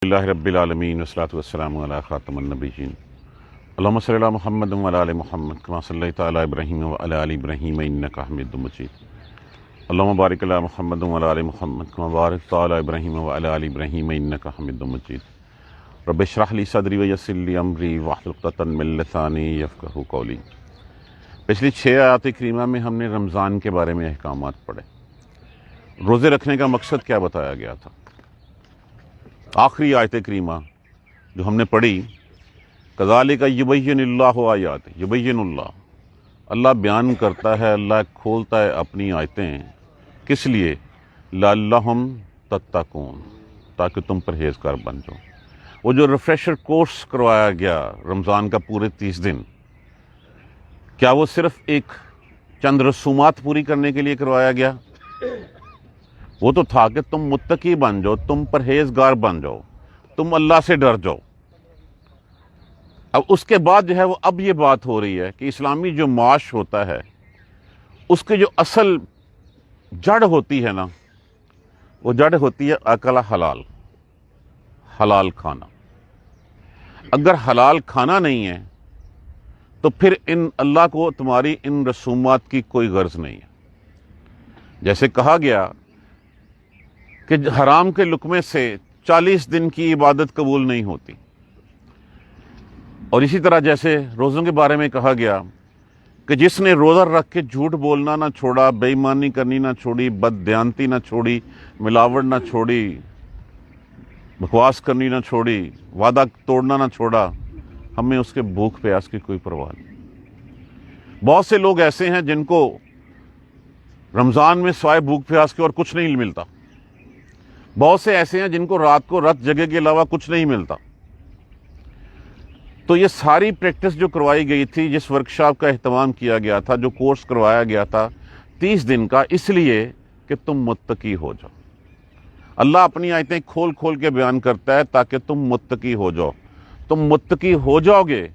اللہ رب العالمین والصلاۃ والسلام علی خاتم النبیین اللہم صلی علی محمد وعلی آل محمد کما صلیت علی ابراہیم وعلی آل ابراہیم انک حمید مجید اللہم بارک علی محمد وعلی آل محمد کما بارکت علی ابراہیم وعلی آل ابراہیم انک حمید مجید رب اشرح لی صدری ویسر لی امری واحلل عقدۃ من لسانی یفقہوا قولی۔ پچھلی 6 آیات کریمہ میں ہم نے رمضان کے بارے میں احکامات پڑھے۔ روزے رکھنے کا مقصد کیا بتایا گیا تھا؟ آخری آیت کریمہ جو ہم نے پڑھی، کذالک یبین اللہ آیات، یبین اللہ بیان کرتا ہے، اللہ کھولتا ہے اپنی آیتیں، کس لیے؟ لعلہم تتقون، تاکہ تم پرہیزگار بن جاؤ۔ وہ جو ریفریشر کورس کروایا گیا رمضان کا پورے 30 دن، کیا وہ صرف ایک چند رسومات پوری کرنے کے لیے کروایا گیا؟ وہ تو تھا کہ تم متقی بن جاؤ، تم پرہیزگار بن جاؤ، تم اللہ سے ڈر جاؤ۔ اب اس کے بعد جو ہے وہ اب یہ بات ہو رہی ہے کہ اسلامی جو معاش ہوتا ہے اس کے جو اصل جڑ ہوتی ہے نا، وہ جڑ ہوتی ہے اکل حلال، حلال کھانا۔ اگر حلال کھانا نہیں ہے تو پھر اللہ کو تمہاری ان رسومات کی کوئی غرض نہیں ہے۔ جیسے کہا گیا کہ حرام کے لقمے سے 40 دن کی عبادت قبول نہیں ہوتی، اور اسی طرح جیسے روزوں کے بارے میں کہا گیا کہ جس نے روزہ رکھ کے جھوٹ بولنا نہ چھوڑا، بے ایمانی کرنی نہ چھوڑی، بد دیانتی نہ چھوڑی، ملاوٹ نہ چھوڑی، بکواس کرنی نہ چھوڑی، وعدہ توڑنا نہ چھوڑا، ہمیں اس کے بھوک پیاس کی کوئی پرواہ نہیں۔ بہت سے لوگ ایسے ہیں جن کو رمضان میں سوائے بھوک پیاس کے اور کچھ نہیں ملتا۔ بہت سے ایسے ہیں جن کو رات کو رت جگہ کے علاوہ کچھ نہیں ملتا۔ تو یہ ساری پریکٹس جو کروائی گئی تھی، جس ورکشاپ کا اہتمام کیا گیا تھا، جو کورس کروایا گیا تھا 30 دن کا، اس لیے کہ تم متقی ہو جاؤ۔ اللہ اپنی آیتیں کھول کھول کے بیان کرتا ہے تاکہ تم متقی ہو جاؤ۔ تم متقی ہو جاؤ گے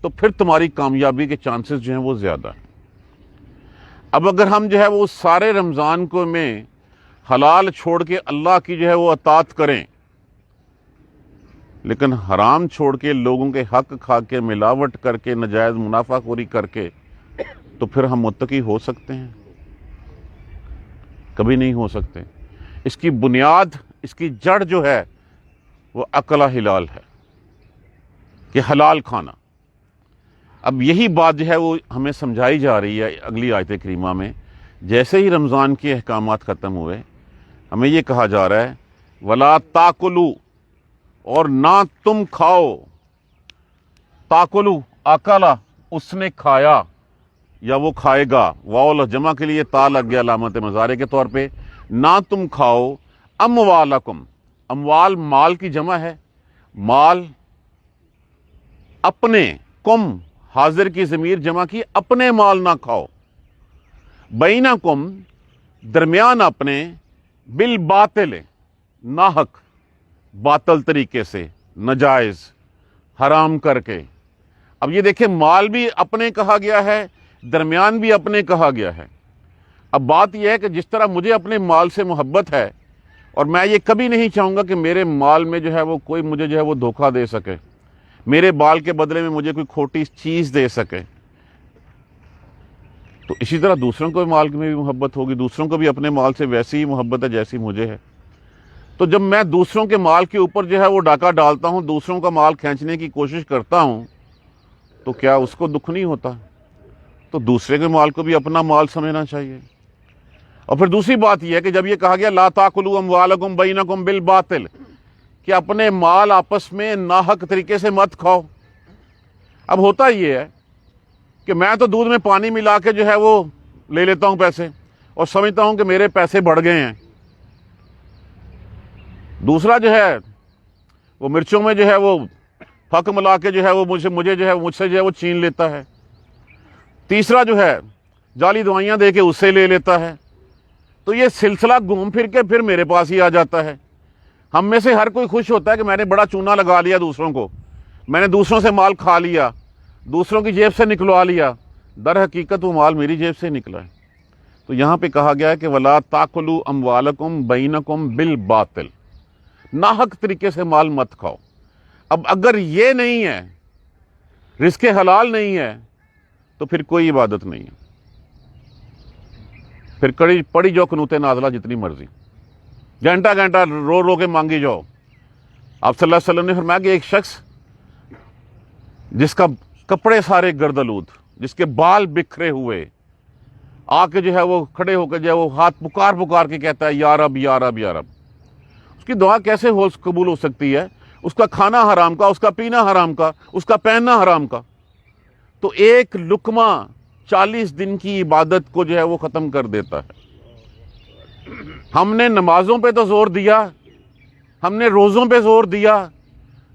تو پھر تمہاری کامیابی کے چانسز جو ہیں وہ زیادہ ہیں۔ اب اگر ہم جو ہے وہ سارے رمضان کو میں حلال چھوڑ کے اللہ کی جو ہے وہ اطاعت کریں، لیکن حرام چھوڑ کے لوگوں کے حق کھا کے، ملاوٹ کر کے، ناجائز منافع خوری کر کے، تو پھر ہم متقی ہو سکتے ہیں؟ کبھی نہیں ہو سکتے۔ اس کی بنیاد، اس کی جڑ جو ہے وہ اکل حلال ہے، کہ حلال کھانا۔ اب یہی بات جو ہے وہ ہمیں سمجھائی جا رہی ہے اگلی آیت کریمہ میں۔ جیسے ہی رمضان کے احکامات ختم ہوئے، ہمیں یہ کہا جا رہا ہے وَلَا تَأْكُلُوا، اور نہ تم کھاؤ۔ تاکلو، اکلا، اس نے کھایا یا وہ کھائے گا، واو جمع کے لیے تا لگ گیا علامت مضارع کے طور پہ۔ نہ تم کھاؤ اموالکم، اموال مال کی جمع ہے، مال اپنے، کم حاضر کی ضمیر جمع کی، اپنے مال نہ کھاؤ، بینکم درمیان اپنے، بالباطل ناحق، باطل طریقے سے، ناجائز، حرام کر کے۔ اب یہ دیکھیں، مال بھی اپنے کہا گیا ہے، درمیان بھی اپنے کہا گیا ہے۔ اب بات یہ ہے کہ جس طرح مجھے اپنے مال سے محبت ہے، اور میں یہ کبھی نہیں چاہوں گا کہ میرے مال میں جو ہے وہ کوئی مجھے جو ہے وہ دھوکہ دے سکے، میرے مال کے بدلے میں مجھے کوئی کھوٹی چیز دے سکے، تو اسی طرح دوسروں کو مال میں بھی محبت ہوگی، دوسروں کو بھی اپنے مال سے ویسی ہی محبت ہے جیسی مجھے ہے۔ تو جب میں دوسروں کے مال کے اوپر جو ہے وہ ڈاکہ ڈالتا ہوں، دوسروں کا مال کھینچنے کی کوشش کرتا ہوں، تو کیا اس کو دکھ نہیں ہوتا؟ تو دوسرے کے مال کو بھی اپنا مال سمجھنا چاہیے۔ اور پھر دوسری بات یہ ہے کہ جب یہ کہا گیا لا تاکلوا اموالکم بینکم بالباطل، کہ اپنے مال آپس میں ناحق طریقے سے مت کھاؤ۔ اب ہوتا یہ ہے کہ میں تو دودھ میں پانی ملا کے جو ہے وہ لے لیتا ہوں پیسے، اور سمجھتا ہوں کہ میرے پیسے بڑھ گئے ہیں۔ دوسرا جو ہے وہ مرچوں میں جو ہے وہ پھک ملا کے جو ہے وہ مجھے جو ہے مجھ سے جو ہے وہ چھین لیتا ہے۔ تیسرا جو ہے جعلی دوائیاں دے کے اس سے لے لیتا ہے۔ تو یہ سلسلہ گھوم پھر کے پھر میرے پاس ہی آ جاتا ہے۔ ہم میں سے ہر کوئی خوش ہوتا ہے کہ میں نے بڑا چونا لگا لیا دوسروں کو، میں نے دوسروں سے مال کھا لیا، دوسروں کی جیب سے نکلوا لیا، در حقیقت وہ مال میری جیب سے نکلا ہے۔ تو یہاں پہ کہا گیا ہے کہ وَلَا تَأْكُلُوا أَمْوَالَكُمْ بَيْنَكُمْ بِالْبَاطِلِ، ناحق طریقے سے مال مت کھاؤ۔ اب اگر یہ نہیں ہے، رزق حلال نہیں ہے، تو پھر کوئی عبادت نہیں ہے، پھر پڑی جو قنوت نازلہ جتنی مرضی، گھنٹہ گھنٹہ رو رو کے مانگی جاؤ۔ آپ صلی اللہ علیہ وسلم نے فرمایا کہ ایک شخص جس کا کپڑے سارے گردآلود، جس کے بال بکھرے ہوئے، آ کے جو ہے وہ کھڑے ہو کے جو ہے وہ ہاتھ پکار پکار کے کہتا ہے یا رب یا رب یا رب، اس کی دعا کیسے قبول ہو سکتی ہے؟ اس کا کھانا حرام کا، اس کا پینا حرام کا، اس کا پہننا حرام کا، تو ایک لقمہ 40 دن کی عبادت کو جو ہے وہ ختم کر دیتا ہے۔ ہم نے نمازوں پہ تو زور دیا، ہم نے روزوں پہ زور دیا،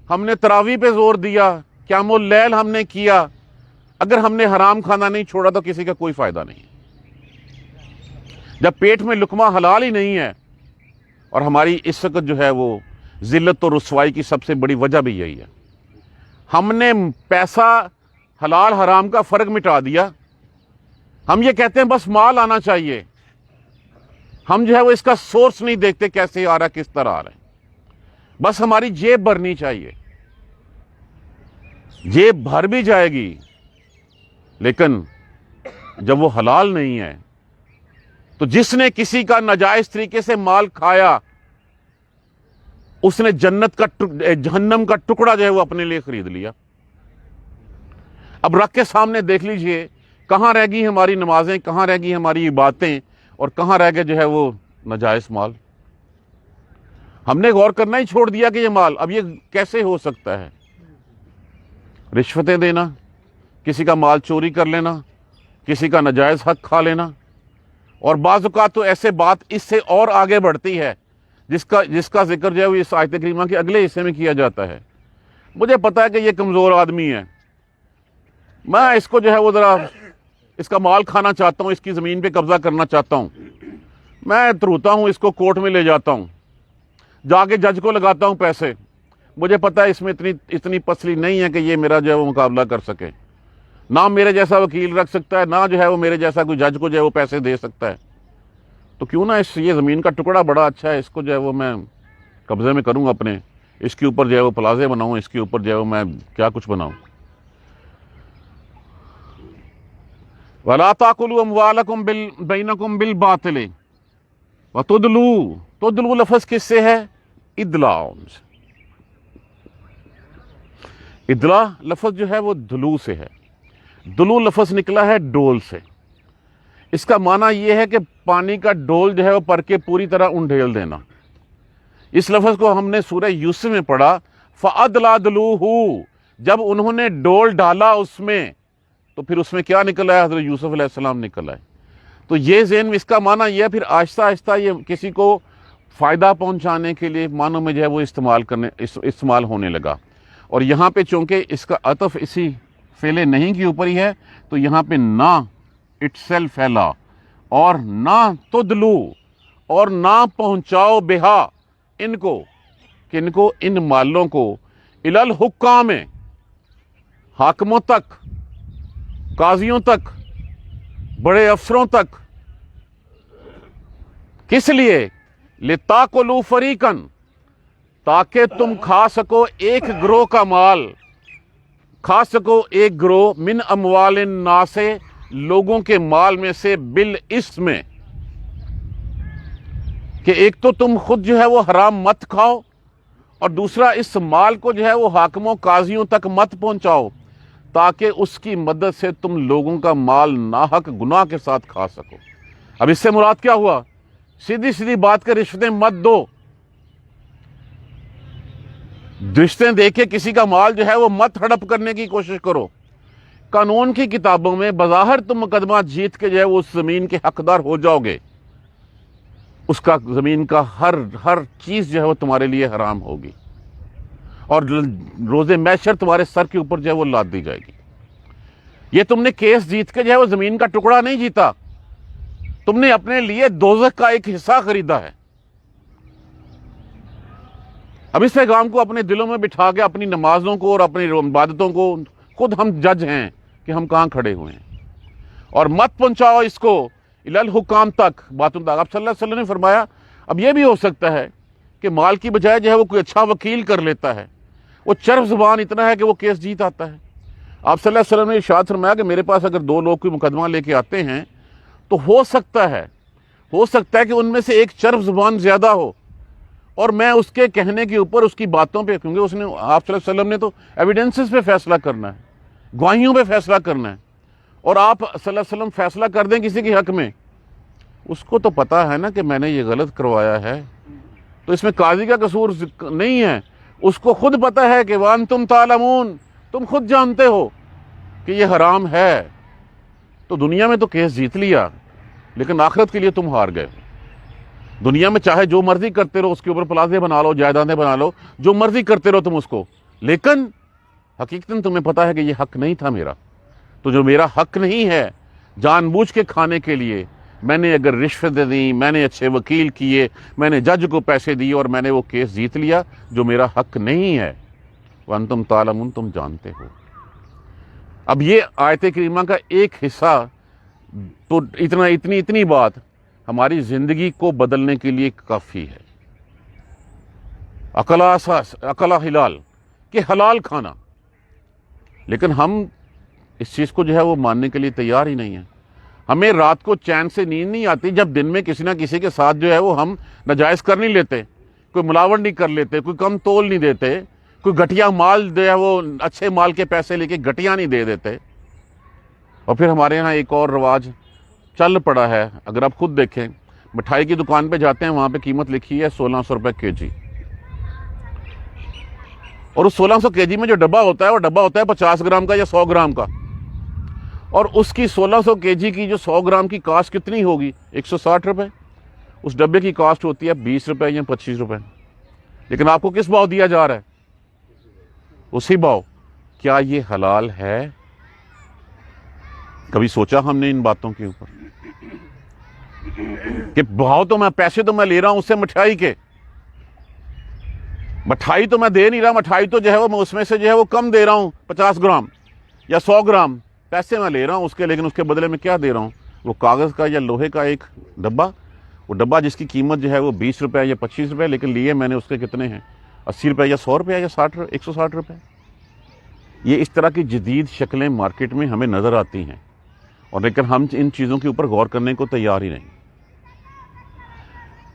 ہم نے تراویح پہ زور دیا، قیام اللیل ہم نے کیا، اگر ہم نے حرام کھانا نہیں چھوڑا تو کسی کا کوئی فائدہ نہیں۔ جب پیٹ میں لقمہ حلال ہی نہیں ہے، اور ہماری اس وقت جو ہے وہ ذلت اور رسوائی کی سب سے بڑی وجہ بھی یہی ہے، ہم نے پیسہ حلال حرام کا فرق مٹا دیا۔ ہم یہ کہتے ہیں بس مال آنا چاہیے، ہم جو ہے وہ اس کا سورس نہیں دیکھتے کیسے آ رہا ہے، کس طرح آ رہا ہے، بس ہماری جیب بھرنی چاہیے۔ جیب بھر بھی جائے گی، لیکن جب وہ حلال نہیں ہے تو جس نے کسی کا ناجائز طریقے سے مال کھایا، اس نے جہنم کا ٹکڑا جو ہے وہ اپنے لیے خرید لیا۔ اب رکھ کے سامنے دیکھ لیجئے کہاں رہ گئی ہماری نمازیں، کہاں رہ گئی ہماری عبادتیں، اور کہاں رہ گئے جو ہے وہ ناجائز مال۔ ہم نے غور کرنا ہی چھوڑ دیا کہ یہ مال، اب یہ کیسے ہو سکتا ہے؟ رشوتیں دینا، کسی کا مال چوری کر لینا، کسی کا ناجائز حق کھا لینا، اور بعض اوقات تو ایسے بات اس سے اور آگے بڑھتی ہے جس کا ذکر جو ہے وہ اس آیت کریمہ کے اگلے حصے میں کیا جاتا ہے۔ مجھے پتا ہے کہ یہ کمزور آدمی ہے، میں اس کو جو ہے وہ ذرا اس کا مال کھانا چاہتا ہوں، اس کی زمین پہ قبضہ کرنا چاہتا ہوں، میں تروتا ہوں، اس کو کورٹ میں لے جاتا ہوں، جا کے جج کو لگاتا ہوں پیسے، مجھے پتا ہے اس میں اتنی پسلی نہیں ہے کہ یہ میرا جو ہے وہ مقابلہ کر سکے، نہ میرے جیسا وکیل رکھ سکتا ہے، نہ جو ہے وہ میرے جیسا کوئی جج کو جو ہے وہ پیسے دے سکتا ہے، تو کیوں نہ یہ زمین کا ٹکڑا بڑا اچھا ہے، اس کو جو ہے وہ میں قبضے میں کروں اپنے، اس کے اوپر جو ہے وہ پلازے بناؤں، اس کے اوپر جو ہے وہ میں کیا کچھ بناؤں۔ وَلَا تَأْكُلُوا أَمْوَالَكُمْ بَيْنَكُمْ بِالْبَاطِلِ وَتُدْلُوا، تدلو لفظ کس سے ہے؟ ادلاء سے۔ ادلاء لفظ جو ہے وہ دلو سے ہے، دلو لفظ نکلا ہے ڈول سے۔ اس کا معنی یہ ہے کہ پانی کا ڈول جو ہے وہ پر کے پوری طرح انڈھیل دینا۔ اس لفظ کو ہم نے سورہ یوسف میں پڑھا، فَأَدْلَا دَلُوهُ، جب انہوں نے ڈول ڈالا اس میں، تو پھر اس میں کیا نکل آیا؟ حضرت یوسف علیہ السلام نکل آئے۔ تو یہ ذہن میں اس کا معنی یہ ہے، پھر آہستہ آہستہ یہ کسی کو فائدہ پہنچانے کے لیے معنوں میں جو ہے وہ استعمال ہونے لگا۔ اور یہاں پہ چونکہ اس کا عطف اسی فعل نہیں کے اوپر ہی ہے، تو یہاں پہ نہ اٹ سیلف ہے لا، اور نہ تدلو، اور نہ پہنچاؤ بہا ان کو، کن کو؟ ان مالوں کو، الی الحکام، حاکموں تک، قاضیوں تک، بڑے افسروں تک۔ کس لیے؟ لِتَأْكُلُوا فَرِيقًا، تاکہ تم کھا سکو ایک گروہ کا مال، کھا سکو ایک گروہ، من اموال الناس، لوگوں کے مال میں سے، بالاسم، کہ ایک تو تم خود جو ہے وہ حرام مت کھاؤ، اور دوسرا اس مال کو جو ہے وہ حاکموں قاضیوں تک مت پہنچاؤ، تاکہ اس کی مدد سے تم لوگوں کا مال ناحق گناہ کے ساتھ کھا سکو۔ اب اس سے مراد کیا ہوا؟ سیدھی سیدھی بات کہ رشوتیں مت دو، رشتیں دے کے کسی کا مال جو ہے وہ مت ہڑپ کرنے کی کوشش کرو۔ قانون کی کتابوں میں بظاہر تم مقدمہ جیت کے جو ہے وہ اس زمین کے حقدار ہو جاؤ گے، اس کا زمین کا ہر چیز جو ہے وہ تمہارے لیے حرام ہوگی، اور روز محشر تمہارے سر کے اوپر جو ہے وہ لاد دی جائے گی۔ یہ تم نے کیس جیت کے جو ہے وہ زمین کا ٹکڑا نہیں جیتا، تم نے اپنے لیے دوزخ کا ایک حصہ خریدا ہے۔ اب اس پیغام کو اپنے دلوں میں بٹھا کے اپنی نمازوں کو اور اپنی عبادتوں کو، خود ہم جج ہیں کہ ہم کہاں کھڑے ہوئے ہیں، اور مت پہنچاؤ اس کو الی الحکام تک، باتوں تک۔ اب صلی اللہ علیہ وسلم نے فرمایا اب یہ بھی ہو سکتا ہے کہ مال کی بجائے جو ہے وہ کوئی اچھا وکیل کر لیتا ہے، وہ چرب زبان اتنا ہے کہ وہ کیس جیت آتا ہے۔ آپ صلی اللہ علیہ وسلم نے ارشاد فرمایا کہ میرے پاس اگر دو لوگ کوئی مقدمہ لے کے آتے ہیں تو ہو سکتا ہے کہ ان میں سے ایک چرب زبان زیادہ ہو، اور میں اس کے کہنے کے اوپر اس کی باتوں پہ، کیونکہ اس نے، آپ صلی اللہ علیہ وسلم نے تو ایویڈنسز پہ فیصلہ کرنا ہے، گواہیوں پہ فیصلہ کرنا ہے، اور آپ صلی اللہ علیہ وسلم فیصلہ کر دیں کسی کے حق میں، اس کو تو پتا ہے نا کہ میں نے یہ غلط کروایا ہے، تو اس میں قاضی کا قصور نہیں ہے، اس کو خود پتا ہے کہ وانتم تعلمون، تم خود جانتے ہو کہ یہ حرام ہے، تو دنیا میں تو کیس جیت لیا، لیکن آخرت کے لیے تم ہار گئے۔ دنیا میں چاہے جو مرضی کرتے رہو، اس کے اوپر پلازے بنا لو، جائیدادیں بنا لو، جو مرضی کرتے رہو تم اس کو، لیکن حقیقتاً تمہیں پتا ہے کہ یہ حق نہیں تھا میرا، تو جو میرا حق نہیں ہے جان بوجھ کے کھانے کے لیے، میں نے اگر رشوتیں دی، میں نے اچھے وکیل کیے، میں نے جج کو پیسے دیے اور میں نے وہ کیس جیت لیا جو میرا حق نہیں ہے، وانتم تعلمون، تم جانتے ہو۔ اب یہ آیت کریمہ کا ایک حصہ تو اتنی بات ہماری زندگی کو بدلنے کے لیے کافی ہے۔ عقل حلال، کہ حلال کھانا، لیکن ہم اس چیز کو جو ہے وہ ماننے کے لیے تیار ہی نہیں ہیں۔ ہمیں رات کو چین سے نیند نہیں آتی جب دن میں کسی نہ کسی کے ساتھ جو ہے وہ ہم ناجائز کر نہیں لیتے، کوئی ملاوٹ نہیں کر لیتے، کوئی کم تول نہیں دیتے، کوئی گھٹیا مال جو ہے وہ اچھے مال کے پیسے لے کے گھٹیا نہیں دے دیتے۔ اور پھر ہمارے ہاں ایک اور رواج چل پڑا ہے، اگر آپ خود دیکھیں، مٹھائی کی دکان پہ جاتے ہیں، وہاں پہ قیمت لکھی ہے 1600 روپے کے جی، اور اس 1600 کے جی میں جو ڈبہ ہوتا ہے وہ ڈبہ ہوتا ہے 50 گرام کا یا 100 گرام کا، اور اس کی 1600 کے جی کی جو 100 گرام کی کاسٹ کتنی ہوگی؟ 160 روپے۔ اس ڈبے کی کاسٹ ہوتی ہے 20 روپے یا 25 روپے، لیکن آپ کو کس بھاؤ دیا جا رہا ہے؟ اسی بھاؤ۔ کیا یہ حلال ہے؟ کبھی سوچا ہم نے ان باتوں کے اوپر کہ بھاؤ تو میں، پیسے تو میں لے رہا ہوں اس سے مٹھائی کے، مٹھائی تو میں دے نہیں رہا، مٹھائی تو جو ہے وہ میں اس میں سے جو ہے وہ کم دے رہا ہوں، 50 گرام یا 100 گرام پیسے میں لے رہا ہوں اس کے، لیکن اس کے بدلے میں کیا دے رہا ہوں؟ وہ کاغذ کا یا لوہے کا ایک ڈبہ، وہ ڈبہ جس کی قیمت جو ہے وہ 20 روپے یا 25 روپے، لیکن لیے میں نے اس کے کتنے ہیں؟ 80 روپے یا 100 روپے یا 160 روپے۔ یہ اس طرح کی جدید شکلیں مارکیٹ میں ہمیں نظر آتی ہیں، اور لیکن ہم ان چیزوں کے اوپر غور کرنے کو تیار ہی نہیں۔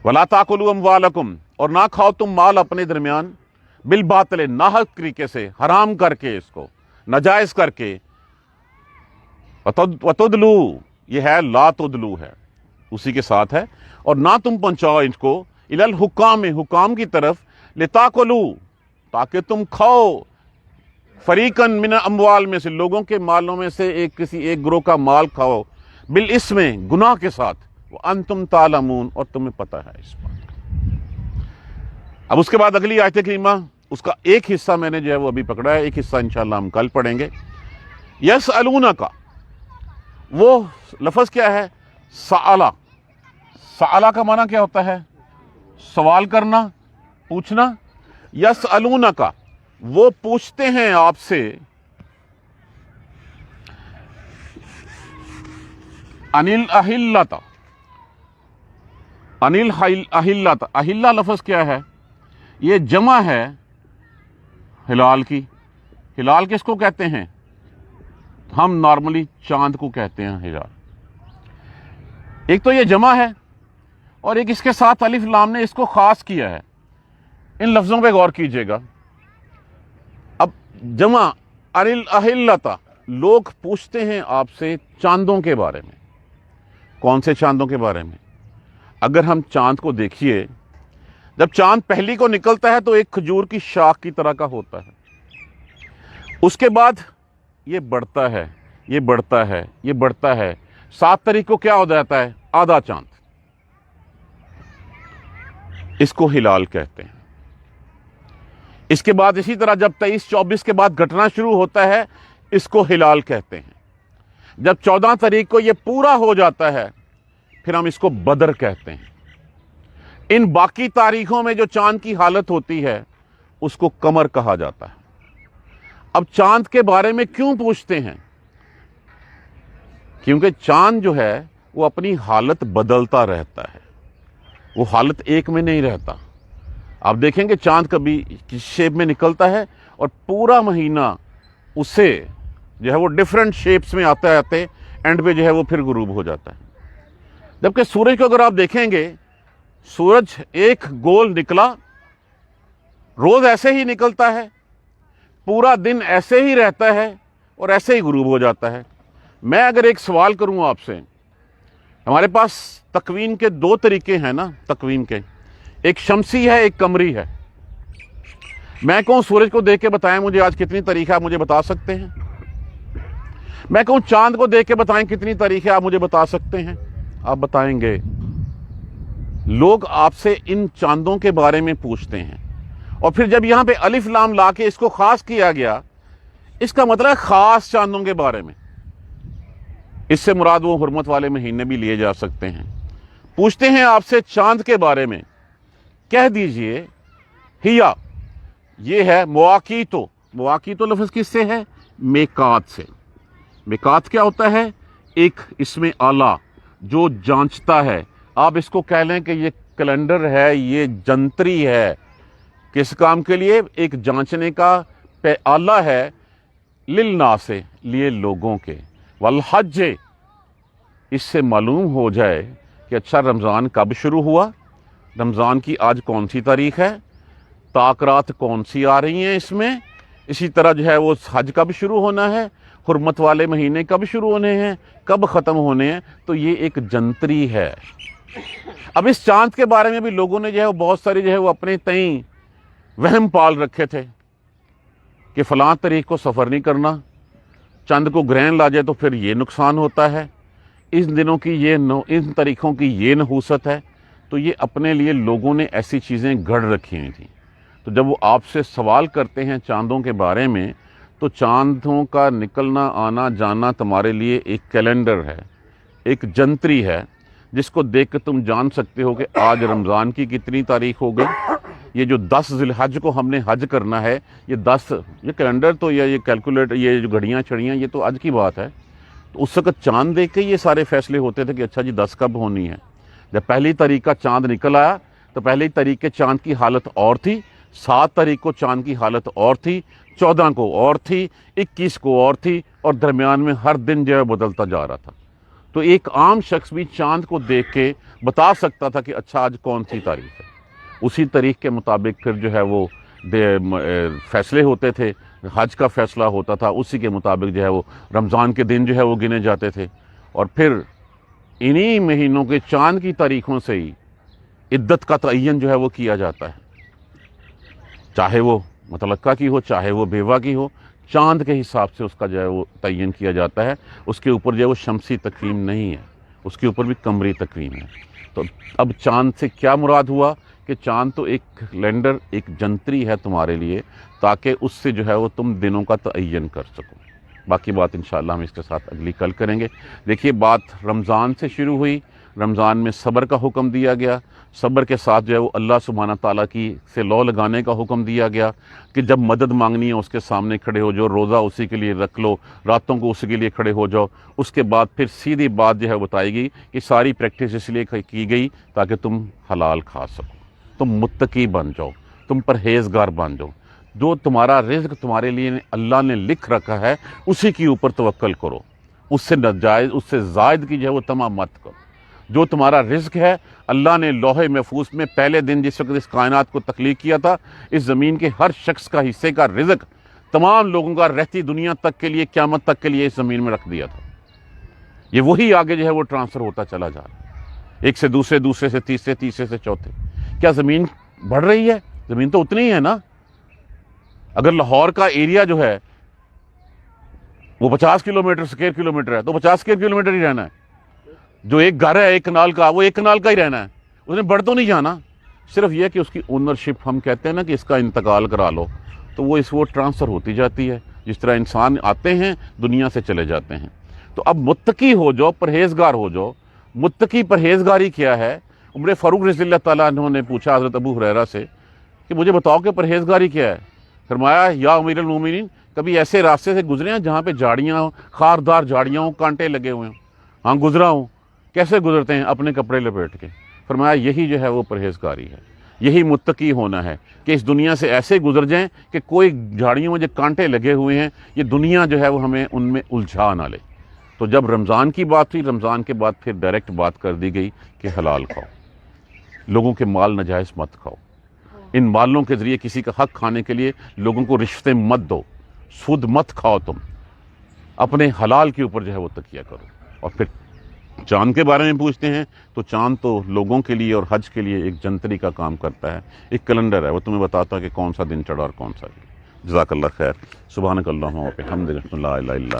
وَلَا تَأْكُلُوا أَمْوَالَكُمْ، اور نہ کھاؤ تم مال اپنے درمیان، بالباطل، ناحق طریقے سے، حرام کر کے، اس کو ناجائز کر کے، وَتُدْلُوا، یہ ہے لا تدلو ہے، اسی کے ساتھ ہے، اور نہ تم پہنچاؤ ان کو الی الحکام، حکام کی طرف، لتاکلوا، تاکہ تم کھاؤ، فریقاً من اموال، میں سے، لوگوں کے مالوں میں سے کسی ایک گروہ کا مال کھاؤ، بالاسم، گناہ کے ساتھ، وانتم تعلمون، اور تمہیں پتہ ہے اس بات کا۔ اب اس کے بعد اگلی آیت کریمہ، اس کا ایک حصہ میں نے جو ہے وہ ابھی پکڑا ہے، ایک حصہ انشاءاللہ ہم کل پڑھیں گے۔ یسألونک، وہ لفظ کیا ہے؟ سألہ۔ سألہ کا معنی کیا ہوتا ہے؟ سوال کرنا، پوچھنا۔ یسألونک، وہ پوچھتے ہیں آپ سے، عن الاہلۃ، عن الاہلۃ، اہلہ لفظ کیا ہے؟ یہ جمع ہے ہلال کی۔ ہلال کس کو کہتے ہیں؟ ہم نارملی چاند کو کہتے ہیں ہلال۔ ایک تو یہ جمع ہے، اور ایک اس کے ساتھ الف لام نے اس کو خاص کیا ہے۔ ان لفظوں پہ غور کیجئے گا۔ اب جمع، عن الاہلۃ، لوگ پوچھتے ہیں آپ سے چاندوں کے بارے میں۔ کون سے چاندوں کے بارے میں؟ اگر ہم چاند کو دیکھیے، جب چاند پہلی کو نکلتا ہے تو ایک کھجور کی شاخ کی طرح کا ہوتا ہے، اس کے بعد یہ بڑھتا ہے، یہ بڑھتا ہے، یہ بڑھتا ہے، 7 تاریخ کو کیا ہو جاتا ہے؟ آدھا چاند۔ اس کو ہلال کہتے ہیں۔ اس کے بعد اسی طرح جب 23-24 کے بعد گھٹنا شروع ہوتا ہے، اس کو ہلال کہتے ہیں۔ جب 14 تاریخ کو یہ پورا ہو جاتا ہے، پھر ہم اس کو بدر کہتے ہیں۔ ان باقی تاریخوں میں جو چاند کی حالت ہوتی ہے، اس کو قمر کہا جاتا ہے۔ اب چاند کے بارے میں کیوں پوچھتے ہیں؟ کیونکہ چاند جو ہے وہ اپنی حالت بدلتا رہتا ہے، وہ حالت ایک میں نہیں رہتا۔ آپ دیکھیں کہ چاند کبھی کس شیپ میں نکلتا ہے اور پورا مہینہ اسے جو ہے وہ ڈیفرنٹ شیپس میں آتے آتے اینڈ پہ جو ہے وہ پھر غروب ہو جاتا ہے. جبکہ سورج کو اگر آپ دیکھیں گے، سورج ایک گول نکلا، روز ایسے ہی نکلتا ہے، پورا دن ایسے ہی رہتا ہے اور ایسے ہی غروب ہو جاتا ہے. میں اگر ایک سوال کروں آپ سے، ہمارے پاس تکوین کے دو طریقے ہیں نا، تکوین کے، ایک شمسی ہے ایک قمری ہے. میں کہوں سورج کو دیکھ کے بتائیں مجھے آج کتنی تاریخ ہے، آپ مجھے بتا سکتے ہیں؟ میں کہوں چاند کو دیکھ کے بتائیں کتنی تاریخ ہے، آپ مجھے بتا سکتے ہیں؟ آپ بتائیں گے. لوگ آپ سے ان چاندوں کے بارے میں پوچھتے ہیں، اور پھر جب یہاں پہ الف لام لا کے اس کو خاص کیا گیا، اس کا مطلب خاص چاندوں کے بارے میں. اس سے مراد وہ حرمت والے مہینے بھی لیے جا سکتے ہیں. پوچھتے ہیں آپ سے چاند کے بارے میں، کہہ دیجئے ہیا، یہ ہے مواقیتو. مواقیتو لفظ کس سے ہے؟ میقات سے. میقات کیا ہوتا ہے؟ ایک اس میں آلہ جو جانچتا ہے. آپ اس کو کہہ لیں کہ یہ کیلنڈر ہے، یہ جنتری ہے. کس کام کے لیے؟ ایک جانچنے کا آلہ ہے. للناس، لیے لوگوں کے. والحج، اس سے معلوم ہو جائے کہ اچھا رمضان کب شروع ہوا، رمضان کی آج کون سی تاریخ ہے، تاکرات کون سی آ رہی ہیں اس میں. اسی طرح جو ہے وہ حج کب شروع ہونا ہے، حرمت والے مہینے کب شروع ہونے ہیں، کب ختم ہونے ہیں. تو یہ ایک جنتری ہے. اب اس چاند کے بارے میں بھی لوگوں نے جو ہے وہ بہت ساری جو ہے وہ اپنے تئیں وہم پال رکھے تھے کہ فلاں تاریخ کو سفر نہیں کرنا، چند کو گرہن لا جائے تو پھر یہ نقصان ہوتا ہے، ان دنوں کی ان تاریخوں کی یہ نحوست ہے. تو یہ اپنے لیے لوگوں نے ایسی چیزیں گھڑ رکھی ہوئی تھیں. تو جب وہ آپ سے سوال کرتے ہیں چاندوں کے بارے میں، تو چاندوں کا نکلنا آنا جانا تمہارے لیے ایک کیلنڈر ہے، ایک جنتری ہے، جس کو دیکھ کے تم جان سکتے ہو کہ آج رمضان کی کتنی تاریخ ہو گئی. یہ جو 10 ذی الحج کو ہم نے حج کرنا ہے، یہ کیلنڈر تو یا یہ کیلکولیٹر، یہ جو گھڑیاں چھڑیاں، یہ تو آج کی بات ہے. تو اس وقت چاند دیکھ کے یہ سارے فیصلے ہوتے تھے کہ اچھا جی 10 کب ہونی ہے. جب پہلی تاریخ کا چاند نکل آیا تو پہلی تاریخ کے چاند کی حالت اور تھی، 7 تاریخ کو چاند کی حالت اور تھی، 14 کو اور تھی، 21 کو اور تھی، اور درمیان میں ہر دن جو ہے بدلتا جا رہا تھا. تو ایک عام شخص بھی چاند کو دیکھ کے بتا سکتا تھا کہ اچھا آج کون سی تاریخ ہے. اسی تاریخ کے مطابق پھر جو ہے وہ فیصلے ہوتے تھے، حج کا فیصلہ ہوتا تھا، اسی کے مطابق جو ہے وہ رمضان کے دن جو ہے وہ گنے جاتے تھے. اور پھر انہی مہینوں کے چاند کی تاریخوں سے ہی عدت کا تعین جو ہے وہ کیا جاتا ہے، چاہے وہ مطلقہ کی ہو چاہے وہ بیوہ کی ہو. چاند کے حساب سے اس کا جو ہے وہ تعین کیا جاتا ہے. اس کے اوپر جو ہے وہ شمسی تقویم نہیں ہے، اس کے اوپر بھی قمری تقویم ہے. تو اب چاند سے کیا مراد ہوا کہ چاند تو ایک کیلنڈر، ایک جنتری ہے تمہارے لیے، تاکہ اس سے جو ہے وہ تم دنوں کا تعین کر سکو. باقی بات انشاءاللہ ہم اس کے ساتھ اگلی کل کریں گے. دیکھیے بات رمضان سے شروع ہوئی، رمضان میں صبر کا حکم دیا گیا، صبر کے ساتھ جو ہے وہ اللہ سبحانہ تعالیٰ کی سے لو لگانے کا حکم دیا گیا کہ جب مدد مانگنی ہے اس کے سامنے کھڑے ہو جاؤ، روزہ اسی کے لیے رکھ لو، راتوں کو اسی کے لیے کھڑے ہو جاؤ. اس کے بعد پھر سیدھی بات جو ہے بتائی گئی کہ ساری پریکٹس اس لیے کی گئی تاکہ تم حلال کھا سکو، تم متقی بن جاؤ، تم پرہیزگار بن جاؤ. جو تمہارا رزق تمہارے لیے اللہ نے لکھ رکھا ہے اسی کے اوپر توکل کرو، اس سے ناجائز، اس سے زائد کی جو ہے وہ تما مت کرو. جو تمہارا رزق ہے اللہ نے لوح محفوظ میں پہلے دن جس وقت اس کائنات کو تخلیق کیا تھا، اس زمین کے ہر شخص کا حصے کا رزق تمام لوگوں کا رہتی دنیا تک کے لیے، قیامت تک کے لیے اس زمین میں رکھ دیا تھا. یہ وہی آگے جو ہے وہ ٹرانسفر ہوتا چلا جا رہا ہے، ایک سے دوسرے، دوسرے سے تیسرے، تیسرے سے چوتھے. کیا زمین بڑھ رہی ہے؟ زمین تو اتنی ہی ہے نا. اگر لاہور کا ایریا جو ہے وہ 50 کلومیٹر اسکوائر کلومیٹر ہے تو 50 اسکوائر کلومیٹر ہی رہنا ہے. جو ایک گھر ہے ایک کنال کا، وہ ایک کنال کا ہی رہنا ہے، اس نے بڑھ تو نہیں جانا. صرف یہ کہ اس کی اونرشپ، ہم کہتے ہیں نا کہ اس کا انتقال کرا لو، تو وہ ٹرانسفر ہوتی جاتی ہے. جس طرح انسان آتے ہیں دنیا سے چلے جاتے ہیں. تو اب متقی ہو جاؤ، پرہیزگار ہو جاؤ. متقی پرہیزگاری کیا ہے؟ عمر فاروق رضی اللہ تعالیٰ عنہ نے پوچھا حضرت ابو ہریرہ سے کہ مجھے بتاؤ کہ پرہیزگاری کیا ہے. فرمایا یا امیر المومنین، کبھی ایسے راستے سے گزرے ہیں جہاں پہ جھاڑیاں ہوں، خاردار جھاڑیاں ہوں، کانٹے لگے ہوئے ہوں؟ ہاں گزرا ہوں. کیسے گزرتے ہیں؟ اپنے کپڑے لپیٹ کے. فرمایا یہی جو ہے وہ پرہیزگاری ہے. یہی متقی ہونا ہے کہ اس دنیا سے ایسے گزر جائیں کہ کوئی جھاڑیوں میں جو کانٹے لگے ہوئے ہیں یہ دنیا جو ہے وہ ہمیں ان میں الجھا نہ لے۔ تو جب رمضان کی بات ہوئی، رمضان کے بعد پھر ڈائریکٹ بات کر دی گئی کہ حلال کھاؤ، لوگوں کے مال ناجائز مت کھاؤ، ان مالوں کے ذریعے کسی کا حق کھانے کے لیے لوگوں کو رشوتیں مت دو، سود مت کھاؤ، تم اپنے حلال کے اوپر جو ہے وہ تکیہ کرو۔ اور پھر چاند کے بارے میں پوچھتے ہیں تو چاند تو لوگوں کے لیے اور حج کے لیے ایک جنتری کا کام کرتا ہے، ایک کیلنڈر ہے، وہ تمہیں بتاتا ہے کہ کون سا دن چڑھا اور کون سا نہیں۔ جزاک اللہ خیر۔ سبحانک اللہم و بحمدک، لا الہ الا انت۔